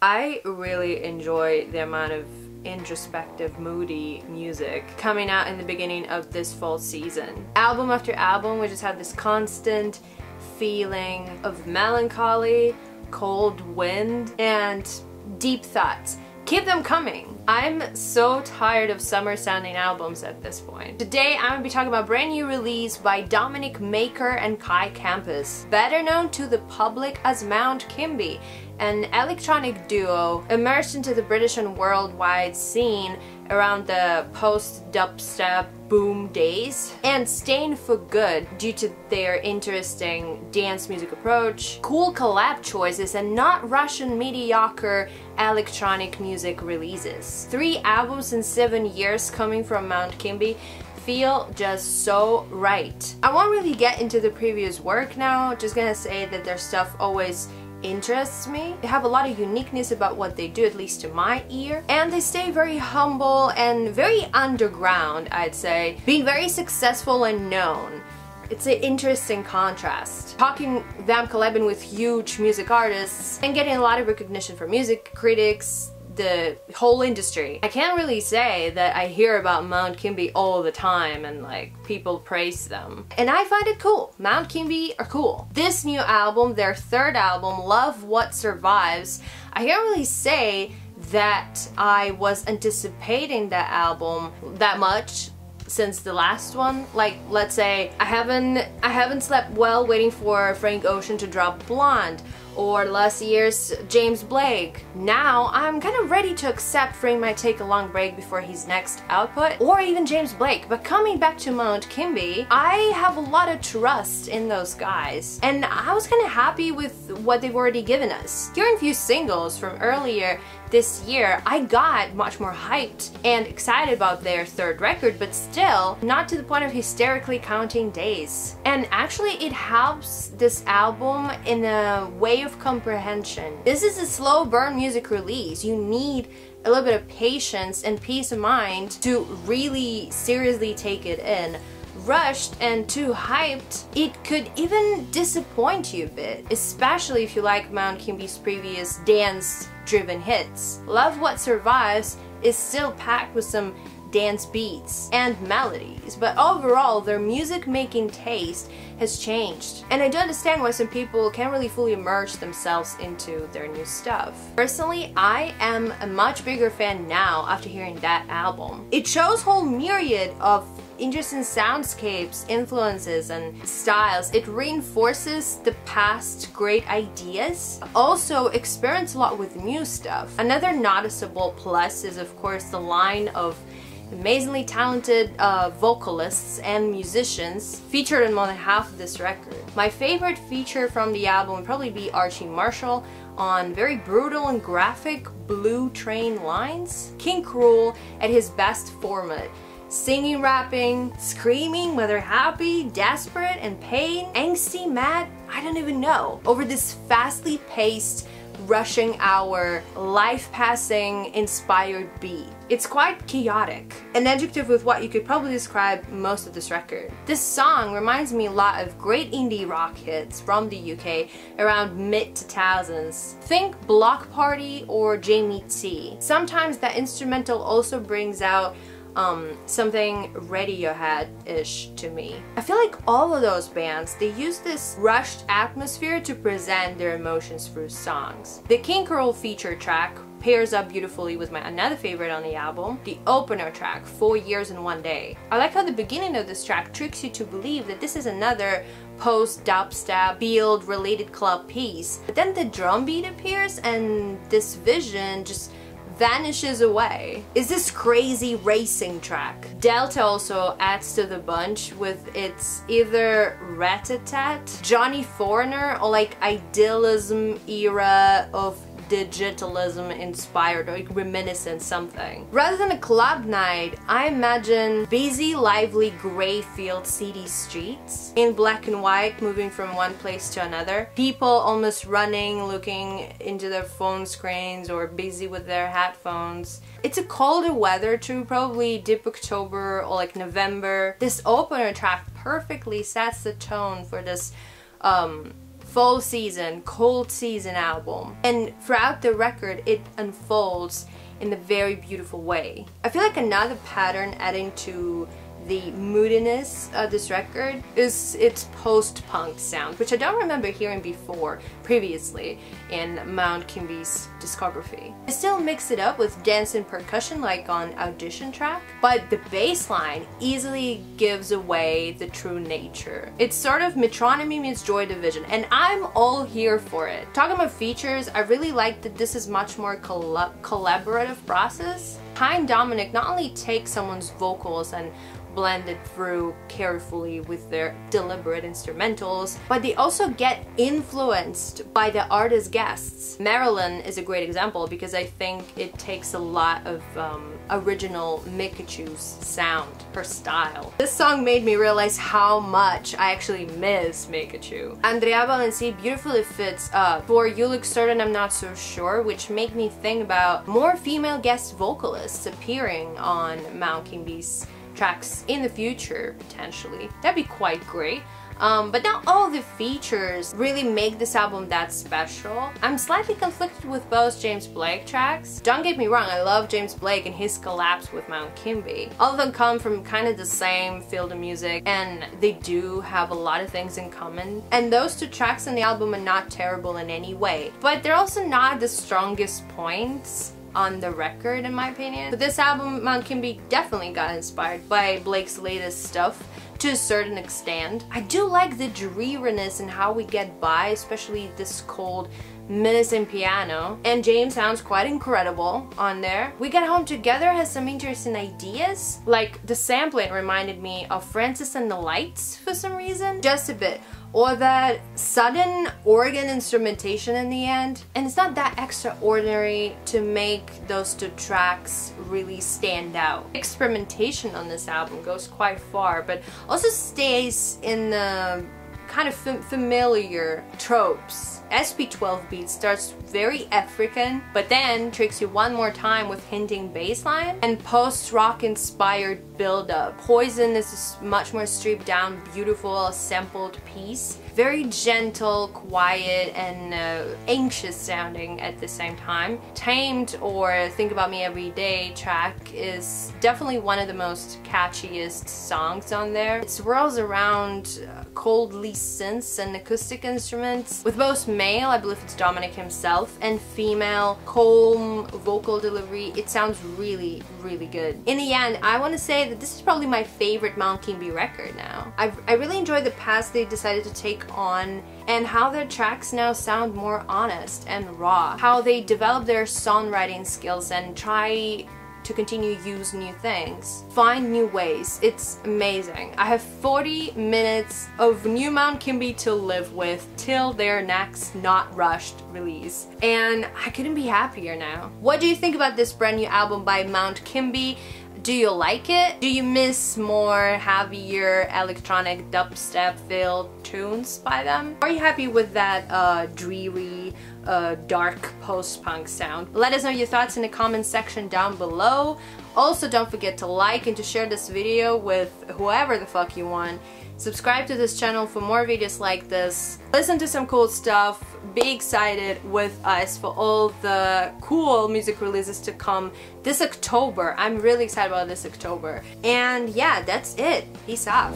I really enjoy the amount of introspective, moody music coming out in the beginning of this fall season. Album after album, we just have this constant feeling of melancholy, cold wind, and deep thoughts. Keep them coming. I'm so tired of summer sounding albums at this point. Today I'm gonna be talking about a brand new release by Dominic Maker and Kai Campus, better known to the public as MOUNT KIMBIE, an electronic duo immersed into the British and worldwide scene around the post-dubstep boom days and staying for good due to their interesting dance music approach, cool collab choices, and not Russian mediocre electronic music releases. 3 albums in 7 years coming from MOUNT KIMBIE feel just so right. I won't really get into the previous work now, just gonna say that their stuff always interests me. They have a lot of uniqueness about what they do, at least to my ear, and they stay very humble and very underground, I'd say, being very successful and known. It's an interesting contrast. Talking them collabing with huge music artists and getting a lot of recognition from music critics, the whole industry. I can't really say that I hear about MOUNT KIMBIE all the time and like people praise them. And I find it cool. MOUNT KIMBIE are cool. This new album, their 3rd album, Love What Survives, I can't really say that I was anticipating that album that much since the last one. Like, let's say I haven't slept well waiting for Frank Ocean to drop Blonde, or last year's James Blake. Now I'm kind of ready to accept Frank might take a long break before his next output, or even James Blake. But coming back to MOUNT KIMBIE, I have a lot of trust in those guys, and I was kind of happy with what they've already given us. Hearing a few singles from earlier this year, I got much more hyped and excited about their 3rd record, but still not to the point of hysterically counting days. And actually it helps this album in a way of comprehension. This is a slow burn music release. You need a little bit of patience and peace of mind to really seriously take it in. Rushed and too hyped, it could even disappoint you a bit, especially if you like MOUNT KIMBIE's previous dance-driven hits. Love What Survives is still packed with some dance beats and melodies, but overall their music-making taste has changed. And I do understand why some people can't really fully immerse themselves into their new stuff. Personally, I am a much bigger fan now after hearing that album. It shows a whole myriad of interesting soundscapes, influences, and styles. It reinforces the past great ideas. Also experiments a lot with new stuff. Another noticeable plus is of course the line of amazingly talented vocalists and musicians featured in more than half of this record. My favorite feature from the album would probably be Archie Marshall on very brutal and graphic Blue Train lines. King Cruel at his best format. Singing, rapping, screaming, whether happy, desperate, in pain, angsty, mad, I don't even know, over this fastly paced, rushing hour, life-passing, inspired beat. It's quite chaotic, an adjective with what you could probably describe most of this record. This song reminds me a lot of great indie rock hits from the UK around mid-2000s. Think Block Party or Jamie T. Sometimes that instrumental also brings out something Radiohead-ish to me. I feel like all of those bands, they use this rushed atmosphere to present their emotions through songs. The King Cruel feature track pairs up beautifully with my another favorite on the album, the opener track, 4 Years in One Day. I like how the beginning of this track tricks you to believe that this is another post-dubstep, field related club piece. But then the drum beat appears and this vision just vanishes away. Is this crazy racing track? Delta also adds to the bunch with its either rat-a-tat, Johnny Foreigner, or like idealism era of digitalism inspired, or like reminiscent something. Rather than a club night, I imagine busy, lively, grey-filled city streets in black and white, moving from one place to another. People almost running, looking into their phone screens or busy with their headphones. It's a colder weather too, probably deep October or like November. This opener track perfectly sets the tone for this fall season, cold season album. And throughout the record, it unfolds in a very beautiful way. I feel like another pattern adding to the moodiness of this record is its post-punk sound, which I don't remember hearing previously in Mount Kimbie's discography. I still mix it up with dance and percussion like on Audition track, but the bass line easily gives away the true nature. It's sort of Metronomy meets Joy Division, and I'm all here for it. Talking about features, I really like that this is much more collaborative process. Ty and Dominic not only take someone's vocals and blend it through carefully with their deliberate instrumentals, but they also get influenced by the artist's guests. Marilyn is a great example because I think it takes a lot of original Mikachu's sound, her style. This song made me realize how much I actually miss Mikachu. Andrea Valenci beautifully fits up. For You Look Certain I'm Not So Sure, which made me think about more female guest vocalists appearing on Mount Kimbie's tracks in the future, potentially. That'd be quite great. But not all the features really make this album that special. I'm slightly conflicted with both James Blake tracks. Don't get me wrong, I love James Blake and his collabs with Mount Kimbie. All of them come from kind of the same field of music, and they do have a lot of things in common. And those two tracks on the album are not terrible in any way, but they're also not the strongest points on the record, in my opinion. But this album, Mount Kimbie definitely got inspired by Blake's latest stuff to a certain extent. I do like the dreariness and how we get by, especially this cold menacing piano, and James sounds quite incredible on there. We Get Home Together has some interesting ideas, like the sampling reminded me of Francis and the Lights for some reason, just a bit, or that sudden organ instrumentation in the end. And it's not that extraordinary to make those two tracks really stand out. Experimentation on this album goes quite far, but also stays in the kind of familiar tropes. SP12 beat starts very African, but then tricks you one more time with hinting bass line and post-rock inspired build-up. Poison is a much more stripped down, beautiful, sampled piece. Very gentle, quiet, and anxious sounding at the same time. Tamed or Think About Me Every Day track is definitely one of the most catchiest songs on there. It swirls around coldly synths and acoustic instruments, with both male, I believe it's Dominic himself, and female, calm vocal delivery. It sounds really, really good. In the end, I want to say that this is probably my favorite Mount Kimbie record now. I really enjoy the path they decided to take on, and how their tracks now sound more honest and raw. How they develop their songwriting skills and try to continue use new things, find new ways. It's amazing. I have 40 minutes of new Mount Kimbie to live with till their next not rushed release, and I couldn't be happier now. What do you think about this brand new album by Mount Kimbie? Do you like it? Do you miss more heavier electronic dubstep filled tunes by them? Are you happy with that dreary, dark post-punk sound? Let us know your thoughts in the comment section down below. Also, don't forget to like and to share this video with whoever the fuck you want. Subscribe to this channel for more videos like this. Listen to some cool stuff. Be excited with us for all the cool music releases to come this October. I'm really excited about this October. And yeah, that's it. Peace out.